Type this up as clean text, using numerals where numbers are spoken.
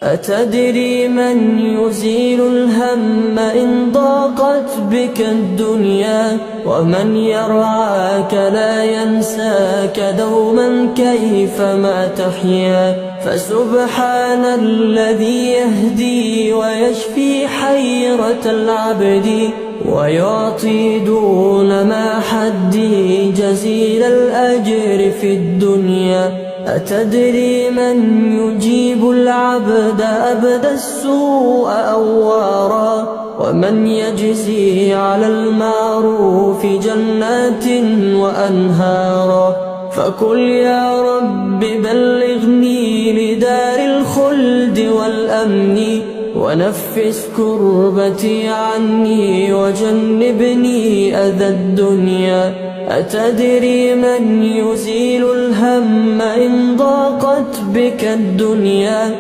أتدري من يزيل الهم إن ضاقت بك الدنيا؟ ومن يرعاك لا ينساك دوما كيفما تحيا. فسبحان الذي يهدي ويشفي حيرة العبد، ويعطي دون ما حدي جزيل الأجر في الدنيا. أتدري من يجيب العبد أبدى السوء أوارا؟ ومن يجزي على المعروف جنات وأنهارا؟ فقل يا رب بلغني لدار الخلد والأمن، ونفس كربتي عني وجنبني أذى الدنيا. أتدري من يزيل الهم إن ضاقت بك الدنيا؟